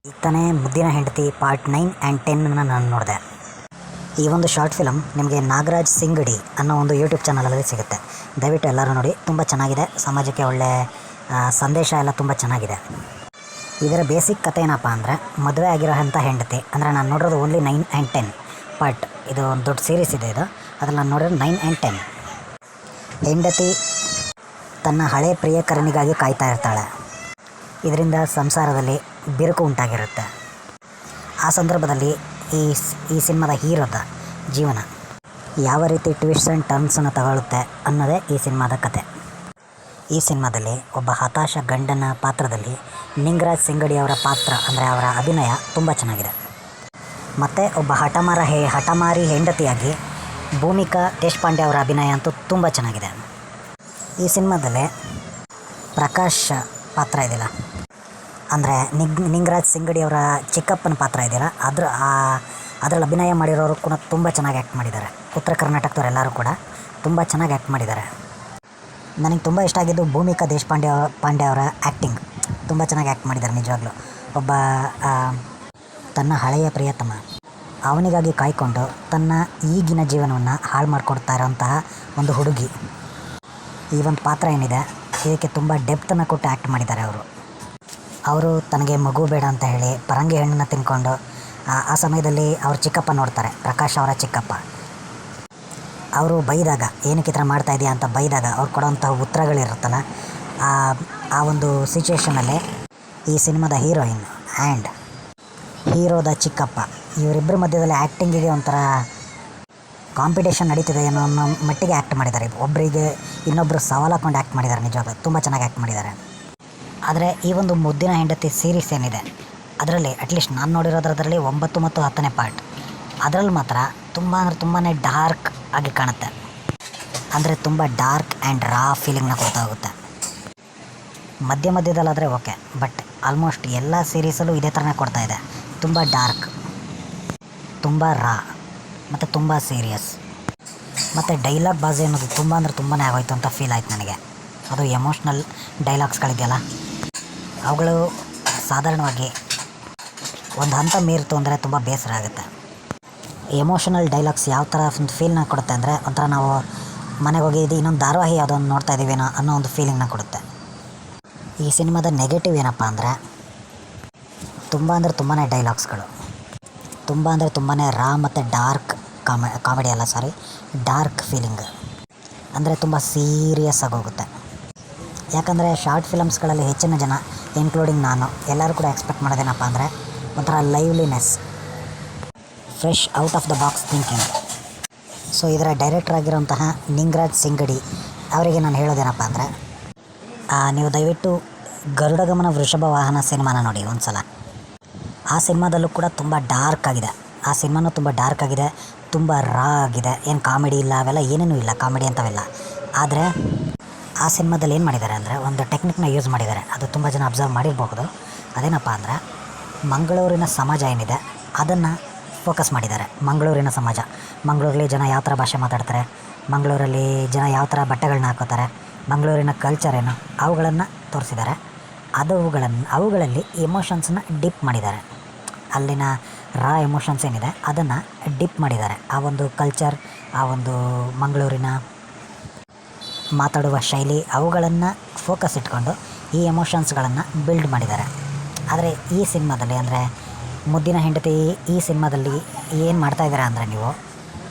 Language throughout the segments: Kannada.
ಈಗ ತಾನೇ ಮುದ್ದಿನ ಹೆಂಡತಿ ಪಾರ್ಟ್ 9 ಆ್ಯಂಡ್ 10 ನಾನು ನೋಡಿದೆ. ಈ ಒಂದು ಶಾರ್ಟ್ ಫಿಲಮ್ ನಿಮಗೆ ನಾಗರಾಜ್ ಸಿಂಗಡಿ ಅನ್ನೋ ಒಂದು ಯೂಟ್ಯೂಬ್ ಚಾನಲಲ್ಲಿ ಸಿಗುತ್ತೆ. ದಯವಿಟ್ಟು ಎಲ್ಲರೂ ನೋಡಿ, ತುಂಬ ಚೆನ್ನಾಗಿದೆ. ಸಮಾಜಕ್ಕೆ ಒಳ್ಳೆ ಸಂದೇಶ ಎಲ್ಲ ತುಂಬ ಚೆನ್ನಾಗಿದೆ. ಇದರ ಬೇಸಿಕ್ ಕಥೆ ಏನಪ್ಪ ಅಂದರೆ, ಮದುವೆ ಆಗಿರೋಂಥ ಹೆಂಡತಿ, ಅಂದರೆ ನಾನು ನೋಡಿರೋದು ಓನ್ಲಿ 9 ಆ್ಯಂಡ್ 10 ಪಾರ್ಟ್. ಇದು ಒಂದು ದೊಡ್ಡ ಸೀರೀಸ್ ಇದೆ. ಅದ್ರಲ್ಲಿ ನಾನು ನೋಡಿರೋದು 9 ಆ್ಯಂಡ್ 10. ಹೆಂಡತಿ ತನ್ನ ಹಳೆ ಪ್ರಿಯಕರನಿಗಾಗಿ ಕಾಯ್ತಾ ಇರ್ತಾಳೆ. ಇದರಿಂದ ಸಂಸಾರದಲ್ಲಿ ಬಿರುಕು ಉಂಟಾಗಿರುತ್ತೆ. ಆ ಸಂದರ್ಭದಲ್ಲಿ ಈ ಸಿನಿಮಾದ ಹೀರೋದ ಜೀವನ ಯಾವ ರೀತಿ ಟ್ವಿಸ್ಟ್ ಆ್ಯಂಡ್ ಟರ್ನ್ಸನ್ನು ತಗೊಳ್ಳುತ್ತೆ ಅನ್ನೋದೇ ಈ ಸಿನಿಮಾದ ಕತೆ. ಈ ಸಿನಿಮಾದಲ್ಲಿ ಒಬ್ಬ ಹತಾಶ ಗಂಡನ ಪಾತ್ರದಲ್ಲಿ ನಿಂಗರಾಜ್ ಸಿಂಗಡಿ ಅವರ ಪಾತ್ರ, ಅಂದರೆ ಅವರ ಅಭಿನಯ ತುಂಬ ಚೆನ್ನಾಗಿದೆ. ಮತ್ತು ಒಬ್ಬ ಹಠಮಾರಿ ಹೆಂಡತಿಯಾಗಿ ಭೂಮಿಕಾ ದೇಶಪಾಂಡೆ ಅವರ ಅಭಿನಯ ಅಂತೂ ತುಂಬ ಚೆನ್ನಾಗಿದೆ. ಈ ಸಿನಿಮಾದಲ್ಲಿ ಪ್ರಕಾಶ್ ಪಾತ್ರ ಇದೆಯಲ್ಲ, ಅಂದರೆ ನಿಂಗರಾಜ್ ಸಿಂಗಡಿ ಅವರ ಚಿಕ್ಕಪ್ಪನ ಪಾತ್ರ ಇದೆಯಲ್ಲ, ಅದರಲ್ಲಿ ಅಭಿನಯ ಮಾಡಿರೋರು ಕೂಡ ತುಂಬ ಚೆನ್ನಾಗಿ ಆ್ಯಕ್ಟ್ ಮಾಡಿದ್ದಾರೆ. ಉತ್ತರ ಕರ್ನಾಟಕದವ್ರು ಎಲ್ಲರೂ ಕೂಡ ತುಂಬ ಚೆನ್ನಾಗಿ ಆ್ಯಕ್ಟ್ ಮಾಡಿದ್ದಾರೆ. ನನಗೆ ತುಂಬ ಇಷ್ಟ ಆಗಿದ್ದು ಭೂಮಿಕಾ ದೇಶಪಾಂಡೆ ಅವರ ಆ್ಯಕ್ಟಿಂಗ್. ತುಂಬ ಚೆನ್ನಾಗಿ ಆ್ಯಕ್ಟ್ ಮಾಡಿದ್ದಾರೆ ನಿಜವಾಗ್ಲೂ. ಒಬ್ಬ ತನ್ನ ಹಳೆಯ ಪ್ರಿಯತಮ ಅವನಿಗಾಗಿ ಕಾಯ್ಕೊಂಡು ತನ್ನ ಈಗಿನ ಜೀವನವನ್ನು ಹಾಳು ಮಾಡಿಕೊಡ್ತಾ ಇರೋಂತಹ ಒಂದು ಹುಡುಗಿ. ಈ ಒಂದು ಪಾತ್ರ ಏನಿದೆ, ಇದಕ್ಕೆ ತುಂಬ ಡೆಪ್ತನ್ನು ಕೊಟ್ಟು ಆ್ಯಕ್ಟ್ ಮಾಡಿದ್ದಾರೆ ಅವರು ತನಗೆ ಮಗು ಬೇಡ ಅಂತ ಹೇಳಿ ಪರಂಗಿ ಹಣ್ಣನ್ನು ತಿನ್ಕೊಂಡು ಆ ಸಮಯದಲ್ಲಿ ಅವ್ರ ಚಿಕ್ಕಪ್ಪ ನೋಡ್ತಾರೆ, ಪ್ರಕಾಶ್ ಅವರ ಚಿಕ್ಕಪ್ಪ. ಅವರು ಬೈದಾಗ, ಏನಕ್ಕೆ ಈ ಥರ ಮಾಡ್ತಾ ಇದೆಯಾ ಅಂತ ಬೈದಾಗ ಅವ್ರು ಕೊಡೋವಂಥ ಉತ್ತರಗಳಿರುತ್ತಲ್ಲ, ಆ ಒಂದು ಸಿಚುವೇಷನಲ್ಲಿ ಈ ಸಿನಿಮಾದ ಹೀರೋಯಿನ್ ಆ್ಯಂಡ್ ಹೀರೋದ ಚಿಕ್ಕಪ್ಪ ಇವರಿಬ್ಬರ ಮಧ್ಯದಲ್ಲಿ ಆ್ಯಕ್ಟಿಂಗಿಗೆ ಒಂಥರ ಕಾಂಪಿಟೇಷನ್ ನಡೀತಿದೆ ಅನ್ನೋ ಮಟ್ಟಿಗೆ ಆ್ಯಕ್ಟ್ ಮಾಡಿದ್ದಾರೆ. ಒಬ್ಬರಿಗೆ ಇನ್ನೊಬ್ಬರು ಸವಾಲು ಹಾಕೊಂಡು ಆ್ಯಕ್ಟ್ ಮಾಡಿದ್ದಾರೆ. ನಿಜವಾಗ್ಲೂ ತುಂಬ ಚೆನ್ನಾಗಿ ಆ್ಯಕ್ಟ್ ಮಾಡಿದ್ದಾರೆ. ಆದರೆ ಈ ಒಂದು ಮುದ್ದಿನ ಹೆಂಡತಿ ಸೀರೀಸ್ ಏನಿದೆ, ಅದರಲ್ಲಿ ಅಟ್ಲೀಸ್ಟ್ ನಾನು ನೋಡಿರೋದ್ರಲ್ಲಿ 9 ಮತ್ತು 10ನೇ ಪಾರ್ಟ್, ಅದರಲ್ಲಿ ಮಾತ್ರ ತುಂಬ ಅಂದರೆ ತುಂಬಾ ಡಾರ್ಕ್ ಆಗಿ ಕಾಣುತ್ತೆ. ಅಂದರೆ ತುಂಬ ಡಾರ್ಕ್ ಆ್ಯಂಡ್ ರಾ ಫೀಲಿಂಗ್ನ ಕೊಡ್ತಾ ಹೋಗುತ್ತೆ. ಮಧ್ಯದಲ್ಲಾದರೆ ಓಕೆ, ಬಟ್ ಆಲ್ಮೋಸ್ಟ್ ಎಲ್ಲ ಸೀರೀಸಲ್ಲೂ ಇದೇ ಥರನೇ ಕೊಡ್ತಾ ಇದೆ. ತುಂಬ ಡಾರ್ಕ್, ತುಂಬ ರಾ ಮತ್ತು ತುಂಬ ಸೀರಿಯಸ್. ಮತ್ತು ಡೈಲಾಗ್ ಬಾಜಿ ಅನ್ನೋದು ತುಂಬ ಅಂದರೆ ತುಂಬಾ ಆಗೋಯ್ತು ಅಂತ ಫೀಲ್ ಆಯ್ತು ನನಗೆ. ಅದು ಎಮೋಷ್ನಲ್ ಡೈಲಾಗ್ಸ್ಗಳಿದೆಯಲ್ಲ, ಅವುಗಳು ಸಾಧಾರಣವಾಗಿ ಒಂದು ಹಂತ ಮೀರಿತು ಅಂದರೆ ತುಂಬ ಬೇಸರ ಆಗುತ್ತೆ. ಎಮೋಷನಲ್ ಡೈಲಾಗ್ಸ್ ಯಾವ ಥರ ಒಂದು ಫೀಲ್ನ ಕೊಡುತ್ತೆ ಅಂದರೆ, ಒಂಥರ ನಾವು ಮನೆಗೆ ಹೋಗಿ ಇನ್ನೊಂದು ಧಾರಾವಾಹಿ ಯಾವುದೊಂದು ನೋಡ್ತಾ ಇದ್ದೀವೇನೋ ಅನ್ನೋ ಒಂದು ಫೀಲಿಂಗ್ನ ಕೊಡುತ್ತೆ. ಈ ಸಿನಿಮಾದ ನೆಗೆಟಿವ್ ಏನಪ್ಪ ಅಂದರೆ, ತುಂಬ ಅಂದರೆ ತುಂಬಾ ಡೈಲಾಗ್ಸ್ಗಳು, ತುಂಬ ಅಂದರೆ ತುಂಬಾ ರಾ ಮತ್ತು ಡಾರ್ಕ್ ಕಾಮಿಡಿ ಅಲ್ಲ, ಡಾರ್ಕ್ ಫೀಲಿಂಗ್. ಅಂದರೆ ತುಂಬ ಸೀರಿಯಸ್ ಆಗೋಗುತ್ತೆ. ಯಾಕಂದರೆ ಶಾರ್ಟ್ ಫಿಲಮ್ಸ್ಗಳಲ್ಲಿ ಹೆಚ್ಚಿನ ಜನ, ಇನ್ಕ್ಲೂಡಿಂಗ್ ನಾನು, ಎಲ್ಲರೂ ಕೂಡ ಎಕ್ಸ್ಪೆಕ್ಟ್ ಮಾಡೋದೇನಪ್ಪ ಅಂದರೆ ಒಂಥರ liveliness, fresh out of the box thinking. So ಇದರ ಡೈರೆಕ್ಟರ್ ಆಗಿರೋಂತಹ ನಿಂಗರಾಜ್ ಸಿಂಗಡಿ ಅವರಿಗೆ ನಾನು ಹೇಳೋದೇನಪ್ಪ ಅಂದರೆ, ನೀವು ದಯವಿಟ್ಟು ಗರುಡಗಮನ ವೃಷಭ ವಾಹನ ಸಿನಿಮಾನ ನೋಡಿ ಒಂದು ಸಲ. ಆ ಸಿನಿಮಾದಲ್ಲೂ ಕೂಡ ತುಂಬ ಡಾರ್ಕ್ ಆಗಿದೆ. ಆ ಸಿನಿಮಾನೂ ತುಂಬ ಡಾರ್ಕ್ ಆಗಿದೆ, ತುಂಬ ರಾ ಆಗಿದೆ. ಏನು ಕಾಮಿಡಿ ಇಲ್ಲ, ಅವೆಲ್ಲ ಏನೇನೂ ಇಲ್ಲ, ಕಾಮಿಡಿ ಅಂತವೆಲ್ಲ. ಆದರೆ ಆ ಸಿನಿಮಾದಲ್ಲಿ ಏನು ಮಾಡಿದ್ದಾರೆ ಅಂದರೆ, ಒಂದು ಟೆಕ್ನಿಕ್ನ ಯೂಸ್ ಮಾಡಿದ್ದಾರೆ. ಅದು ತುಂಬ ಜನ ಅಬ್ಸರ್ವ್ ಮಾಡಿರಬಹುದು. ಅದೇನಪ್ಪ ಅಂದರೆ, ಮಂಗಳೂರಿನ ಸಮಾಜ ಏನಿದೆ ಅದನ್ನು ಫೋಕಸ್ ಮಾಡಿದ್ದಾರೆ. ಮಂಗಳೂರಿನ ಸಮಾಜ, ಮಂಗಳೂರಲ್ಲಿ ಜನ ಯಾವ ಥರ ಭಾಷೆ ಮಾತಾಡ್ತಾರೆ, ಮಂಗಳೂರಲ್ಲಿ ಜನ ಯಾವ ಥರ ಬಟ್ಟೆಗಳನ್ನ ಹಾಕೋತಾರೆ, ಮಂಗಳೂರಿನ ಕಲ್ಚರ್ ಏನು, ಅವುಗಳನ್ನು ತೋರಿಸಿದ್ದಾರೆ. ಅವುಗಳಲ್ಲಿ ಎಮೋಷನ್ಸನ್ನ ಡಿಪ್ ಮಾಡಿದ್ದಾರೆ. ಅಲ್ಲಿನ ರಾ ಎಮೋಷನ್ಸ್ ಏನಿದೆ ಅದನ್ನು ಡಿಪ್ ಮಾಡಿದ್ದಾರೆ. ಆ ಒಂದು ಕಲ್ಚರ್, ಆ ಒಂದು ಮಂಗಳೂರಿನ ಮಾತಾಡುವ ಶೈಲಿ, ಅವುಗಳನ್ನು ಫೋಕಸ್ ಇಟ್ಕೊಂಡು ಈ ಎಮೋಷನ್ಸ್ಗಳನ್ನು ಬಿಲ್ಡ್ ಮಾಡಿದ್ದಾರೆ. ಆದರೆ ಈ ಸಿನಿಮಾದಲ್ಲಿ, ಅಂದರೆ ಮುದ್ದಿನ ಹೆಂಡತಿ ಈ ಸಿನಿಮಾದಲ್ಲಿ ಏನು ಮಾಡ್ತಾಯಿದ್ದೀರಾ ಅಂದರೆ, ನೀವು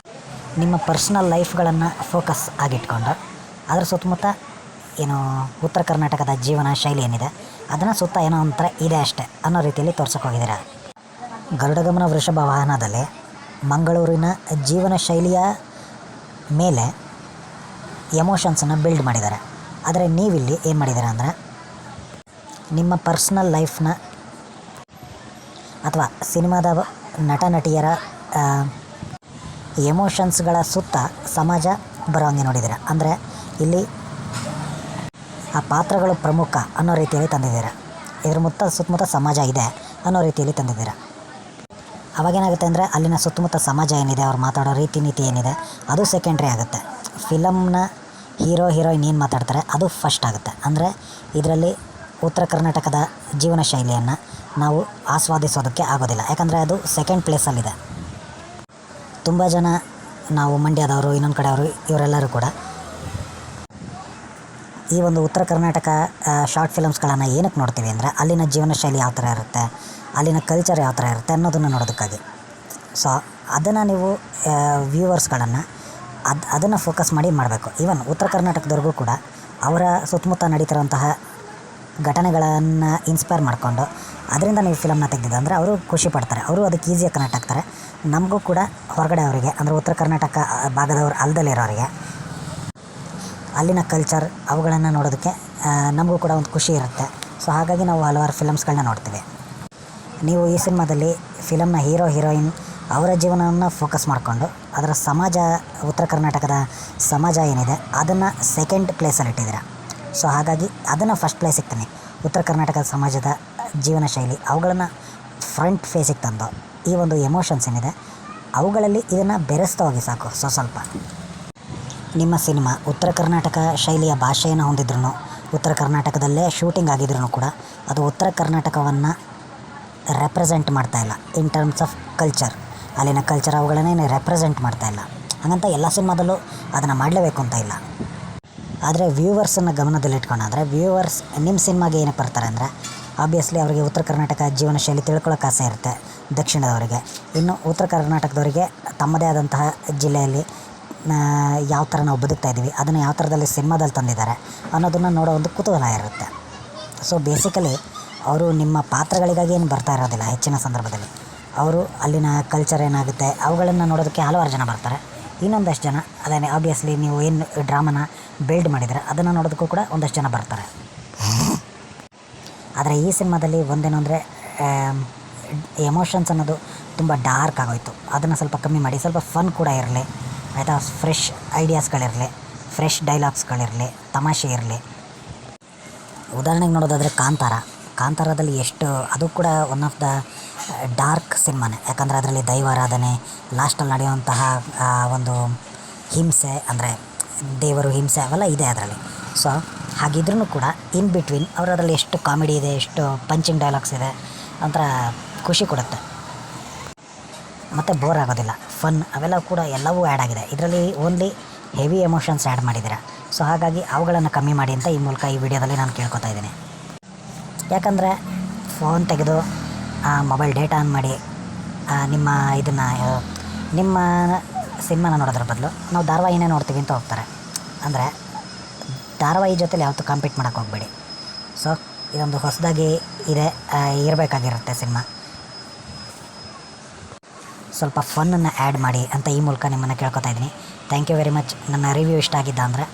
ನಿಮ್ಮ ಪರ್ಸ್ನಲ್ ಲೈಫ್ಗಳನ್ನು ಫೋಕಸ್ ಆಗಿಟ್ಕೊಂಡು ಅದರ ಸುತ್ತಮುತ್ತ ಏನು ಉತ್ತರ ಕರ್ನಾಟಕದ ಜೀವನ ಶೈಲಿ ಏನಿದೆ ಅದನ್ನು ಸುತ್ತ ಏನೋ ಒಂಥರ ಇದೆ ಅಷ್ಟೇ ಅನ್ನೋ ರೀತಿಯಲ್ಲಿ ತೋರ್ಸೋಕೆ ಹೋಗಿದ್ದೀರಾ. ಗರುಡಗಮನ ವೃಷಭ ವಾಹನದಲ್ಲಿ ಮಂಗಳೂರಿನ ಜೀವನ ಶೈಲಿಯ ಮೇಲೆ ಎಮೋಷನ್ಸನ್ನು ಬಿಲ್ಡ್ ಮಾಡಿದ್ದಾರೆ. ಆದರೆ ನೀವಿಲ್ಲಿ ಏನು ಮಾಡಿದ್ದೀರಾ ಅಂದರೆ, ನಿಮ್ಮ ಪರ್ಸ್ನಲ್ ಲೈಫ್ನ ಅಥವಾ ಸಿನಿಮಾದ ನಟ ನಟಿಯರ ಎಮೋಷನ್ಸ್ಗಳ ಸುತ್ತ ಸಮಾಜ ಬರೋಂಗೆ ನೋಡಿದ್ದೀರಾ. ಅಂದರೆ ಇಲ್ಲಿ ಆ ಪಾತ್ರಗಳು ಪ್ರಮುಖ ಅನ್ನೋ ರೀತಿಯಲ್ಲಿ ತಂದಿದ್ದೀರಾ. ಇದ್ರ ಸುತ್ತಮುತ್ತ ಸಮಾಜ ಇದೆ ಅನ್ನೋ ರೀತಿಯಲ್ಲಿ ತಂದಿದ್ದೀರಾ. ಅವಾಗೇನಾಗುತ್ತೆ ಅಂದರೆ, ಅಲ್ಲಿನ ಸುತ್ತಮುತ್ತ ಸಮಾಜ ಏನಿದೆ, ಅವ್ರು ಮಾತಾಡೋ ರೀತಿ ನೀತಿ ಏನಿದೆ ಅದು ಸೆಕೆಂಡ್ರಿ ಆಗುತ್ತೆ. ಫಿಲಮ್ನ ಹೀರೋ ಹೀರೋಯಿನ್ ಏನು ಮಾತಾಡ್ತಾರೆ ಅದು ಫಸ್ಟ್ ಆಗುತ್ತೆ. ಅಂದರೆ ಇದರಲ್ಲಿ ಉತ್ತರ ಕರ್ನಾಟಕದ ಜೀವನ ಶೈಲಿಯನ್ನು ನಾವು ಆಸ್ವಾದಿಸೋದಕ್ಕೆ ಆಗೋದಿಲ್ಲ. ಯಾಕಂದರೆ ಅದು ಸೆಕೆಂಡ್ ಪ್ಲೇಸಲ್ಲಿದೆ. ತುಂಬ ಜನ ನಾವು ಮಂಡ್ಯದವರು, ಇನ್ನೊಂದು ಕಡೆಯವರು, ಇವರೆಲ್ಲರೂ ಕೂಡ ಈ ಒಂದು ಉತ್ತರ ಕರ್ನಾಟಕ ಶಾರ್ಟ್ ಫಿಲಮ್ಸ್ಗಳನ್ನು ಏನಕ್ಕೆ ನೋಡ್ತೀವಿ ಅಂದರೆ ಅಲ್ಲಿನ ಜೀವನ ಶೈಲಿ ಯಾವ ಥರ ಇರುತ್ತೆ, ಅಲ್ಲಿನ ಕಲ್ಚರ್ ಯಾವ ಥರ ಇರುತ್ತೆ ಅನ್ನೋದನ್ನು ನೋಡೋದಕ್ಕಾಗಿ. ಸೊ ಅದನ್ನು ನೀವು ವ್ಯೂವರ್ಸ್ಗಳನ್ನು ಅದನ್ನು ಫೋಕಸ್ ಮಾಡಿ ಮಾಡಬೇಕು. ಈವನ್ ಉತ್ತರ ಕರ್ನಾಟಕದವ್ರಿಗೂ ಕೂಡ ಅವರ ಸುತ್ತಮುತ್ತ ನಡೀತಿರೋಂತಹ ಘಟನೆಗಳನ್ನು ಇನ್ಸ್ಪೈರ್ ಮಾಡಿಕೊಂಡು ಅದರಿಂದ ನೀವು ಫಿಲಮ್ನ ತೆಗೆದಿದ್ದೆ ಅಂದರೆ ಅವರು ಖುಷಿ ಪಡ್ತಾರೆ, ಅವರು ಅದಕ್ಕೆ ಈಸಿಯಾಗಿ ಕನೆಕ್ಟ್ ಆಗ್ತಾರೆ. ನಮಗೂ ಕೂಡ ಹೊರಗಡೆ ಅವರಿಗೆ ಅಂದರೆ ಉತ್ತರ ಕರ್ನಾಟಕ ಭಾಗದವ್ರು ಅಲ್ದಲ್ಲಿರೋರಿಗೆ ಅಲ್ಲಿನ ಕಲ್ಚರ್ ಅವುಗಳನ್ನು ನೋಡೋದಕ್ಕೆ ನಮಗೂ ಕೂಡ ಒಂದು ಖುಷಿ ಇರುತ್ತೆ. ಸೊ ಹಾಗಾಗಿ ನಾವು ಹಲವಾರು ಫಿಲಮ್ಸ್ಗಳನ್ನ ನೋಡ್ತೀವಿ. ನೀವು ಈ ಸಿನಿಮಾದಲ್ಲಿ ಫಿಲಮ್ನ ಹೀರೋ ಹೀರೋಯಿನ್ ಅವರ ಜೀವನವನ್ನು ಫೋಕಸ್ ಮಾಡಿಕೊಂಡು ಅದರ ಸಮಾಜ, ಉತ್ತರ ಕರ್ನಾಟಕದ ಸಮಾಜ ಏನಿದೆ ಅದನ್ನು ಸೆಕೆಂಡ್ ಪ್ಲೇಸಲ್ಲಿ ಇಟ್ಟಿದ್ದೀರ. ಸೊ ಹಾಗಾಗಿ ಅದನ್ನು ಫಸ್ಟ್ ಪ್ಲೇಸಿಗೆ ತನ್ನಿ. ಉತ್ತರ ಕರ್ನಾಟಕದ ಸಮಾಜದ ಜೀವನ ಶೈಲಿ ಅವುಗಳನ್ನು ಫ್ರಂಟ್ ಫೇಸಿಗೆ ತಂದು ಈ ಒಂದು ಎಮೋಷನ್ಸ್ ಏನಿದೆ ಅವುಗಳಲ್ಲಿ ಇದನ್ನು ಬೆರೆಸ್ತಾ ಹೋಗಿ ಸಾಕು. ಸ್ವಲ್ಪ ನಿಮ್ಮ ಸಿನಿಮಾ ಉತ್ತರ ಕರ್ನಾಟಕ ಶೈಲಿಯ ಭಾಷೆಯನ್ನು ಹೊಂದಿದ್ರೂ, ಉತ್ತರ ಕರ್ನಾಟಕದಲ್ಲೇ ಶೂಟಿಂಗ್ ಆಗಿದ್ರೂ ಕೂಡ ಅದು ಉತ್ತರ ಕರ್ನಾಟಕವನ್ನು ರೆಪ್ರೆಸೆಂಟ್ ಮಾಡ್ತಾಯಿಲ್ಲ ಇನ್ ಟರ್ಮ್ಸ್ ಆಫ್ ಕಲ್ಚರ್. ಅಲ್ಲಿನ ಕಲ್ಚರ್ ಅವುಗಳನ್ನೇ ರೆಪ್ರೆಸೆಂಟ್ ಮಾಡ್ತಾಯಿಲ್ಲ. ಹಾಗಂತ ಎಲ್ಲ ಸಿನಿಮಾದಲ್ಲೂ ಅದನ್ನು ಮಾಡಲೇಬೇಕು ಅಂತ ಇಲ್ಲ. ಆದರೆ ವ್ಯೂವರ್ಸನ್ನು ಗಮನದಲ್ಲಿಟ್ಕೊಂಡು, ಅಂದರೆ ವ್ಯೂವರ್ಸ್ ನಿಮ್ಮ ಸಿನಿಮಾಗೆ ಏನಕ್ಕೆ ಬರ್ತಾರೆ ಅಂದರೆ ಆಬ್ವಿಯಸ್ಲಿ ಅವರಿಗೆ ಉತ್ತರ ಕರ್ನಾಟಕ ಜೀವನ ಶೈಲಿ ತಿಳ್ಕೊಳ್ಳೋಕೆ ಆಸೆ ಇರುತ್ತೆ ದಕ್ಷಿಣದವರಿಗೆ. ಇನ್ನು ಉತ್ತರ ಕರ್ನಾಟಕದವರಿಗೆ ತಮ್ಮದೇ ಆದಂತಹ ಜಿಲ್ಲೆಯಲ್ಲಿ ಯಾವ ಥರ ನಾವು ಬದುಕ್ತಾ ಇದ್ದೀವಿ, ಅದನ್ನು ಯಾವ ಥರದಲ್ಲಿ ಸಿನಿಮಾದಲ್ಲಿ ತಂದಿದ್ದಾರೆ ಅನ್ನೋದನ್ನು ನೋಡೋ ಒಂದು ಕುತೂಹಲ ಇರುತ್ತೆ. ಸೊ ಬೇಸಿಕಲಿ ಅವರು ನಿಮ್ಮ ಪಾತ್ರಗಳಿಗಾಗಿ ಏನು ಬರ್ತಾ ಇರೋದಿಲ್ಲ. ಹೆಚ್ಚಿನ ಸಂದರ್ಭದಲ್ಲಿ ಅವರು ಅಲ್ಲಿನ ಕಲ್ಚರ್ ಏನಾಗುತ್ತೆ ಅವುಗಳನ್ನು ನೋಡೋದಕ್ಕೆ ಹಲವಾರು ಜನ ಬರ್ತಾರೆ. ಇನ್ನೊಂದಷ್ಟು ಜನ ಅದೇ ಆಬ್ವಿಯಸ್ಲಿ ನೀವು ಏನು ಡ್ರಾಮನ ಬಿಲ್ಡ್ ಮಾಡಿದರೆ ಅದನ್ನು ನೋಡೋದಕ್ಕೂ ಕೂಡ ಒಂದಷ್ಟು ಜನ ಬರ್ತಾರೆ. ಆದರೆ ಈ ಸಿನಿಮಾದಲ್ಲಿ ಒಂದೇನು ಅಂದರೆ ಎಮೋಷನ್ಸ್ ಅನ್ನೋದು ತುಂಬ ಡಾರ್ಕ್ ಆಗೋಯಿತು. ಅದನ್ನು ಸ್ವಲ್ಪ ಕಮ್ಮಿ ಮಾಡಿ ಸ್ವಲ್ಪ ಫನ್ ಕೂಡ ಇರಲಿ, ಆಯಿತಾ. ಫ್ರೆಶ್ ಐಡಿಯಾಸ್ಗಳಿರಲಿ, ಫ್ರೆಶ್ ಡೈಲಾಗ್ಸ್ಗಳಿರಲಿ, ತಮಾಷೆ ಇರಲಿ. ಉದಾಹರಣೆಗೆ ನೋಡೋದಾದರೆ ಕಾಂತಾರದಲ್ಲಿ ಎಷ್ಟು, ಅದು ಕೂಡ ಒನ್ ಆಫ್ ದ ಡಾರ್ಕ್ ಸಿನಿಮಾನೇ. ಯಾಕಂದರೆ ಅದರಲ್ಲಿ ದೈವಾರಾಧನೆ, ಲಾಸ್ಟಲ್ಲಿ ನಡೆಯುವಂತಹ ಒಂದು ಹಿಂಸೆ, ಅಂದರೆ ದೇವರು ಹಿಂಸೆ ಅವೆಲ್ಲ ಇದೆ ಅದರಲ್ಲಿ. ಸೊ ಹಾಗಿದ್ರೂ ಕೂಡ ಇನ್ ಬಿಟ್ವೀನ್ ಅವರದ್ರಲ್ಲಿ ಎಷ್ಟು ಕಾಮಿಡಿ ಇದೆ, ಎಷ್ಟು ಪಂಚಿಂಗ್ ಡೈಲಾಗ್ಸ್ ಇದೆ, ಒಂಥರ ಖುಷಿ ಕೊಡುತ್ತೆ ಮತ್ತು ಬೋರ್ ಆಗೋದಿಲ್ಲ. ಫನ್ ಅವೆಲ್ಲ ಕೂಡ ಎಲ್ಲವೂ ಆ್ಯಡ್ ಆಗಿದೆ. ಇದರಲ್ಲಿ ಓನ್ಲಿ ಹೆವಿ ಎಮೋಷನ್ಸ್ ಆ್ಯಡ್ ಮಾಡಿದ್ದೀರ. ಸೊ ಹಾಗಾಗಿ ಅವುಗಳನ್ನು ಕಮ್ಮಿ ಮಾಡಿ ಅಂತ ಈ ಮೂಲಕ ಈ ವಿಡಿಯೋದಲ್ಲಿ ನಾನು ಕೇಳ್ಕೊತಾ ಇದ್ದೀನಿ. ಯಾಕಂದರೆ ಫೋನ್ ತೆಗೆದು ಮೊಬೈಲ್ ಡೇಟಾ ಆನ್ ಮಾಡಿ ನಿಮ್ಮ ಸಿನಿಮಾನ ನೋಡೋದ್ರ ಬದಲು ನಾವು ಧಾರಾವಾಹಿನೇ ನೋಡ್ತೀವಿ ಅಂತ ಹೋಗ್ತಾರೆ. ಅಂದರೆ ಧಾರಾವಾಹಿ ಜೊತೆಲಿ ಯಾವತ್ತೂ ಕಾಂಪೀಟ್ ಮಾಡೋಕ್ಕೆ ಹೋಗಬೇಡಿ. ಸೊ ಇದೊಂದು ಹೊಸದಾಗಿ ಇರಬೇಕಾಗಿರುತ್ತೆ ಸಿನಿಮಾ. ಸ್ವಲ್ಪ ಫನ್ನನ್ನು ಆ್ಯಡ್ ಮಾಡಿ ಅಂತ ಈ ಮೂಲಕ ನಿಮ್ಮನ್ನು ಕೇಳ್ಕೊತಾ ಇದ್ದೀನಿ. Thank you very much. ನನ್ನ ರಿವ್ಯೂ ಇಷ್ಟ ಆಗಿದ್ದ ಅಂದರೆ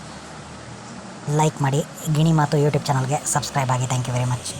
ಲೈಕ್ ಮಾಡಿ, ಗಿಣಿ ಮಾತು ಯೂಟ್ಯೂಬ್ ಚಾನಲ್ಗೆ ಸಬ್ಸ್ಕ್ರೈಬ್ ಆಗಿ. Thank you very much.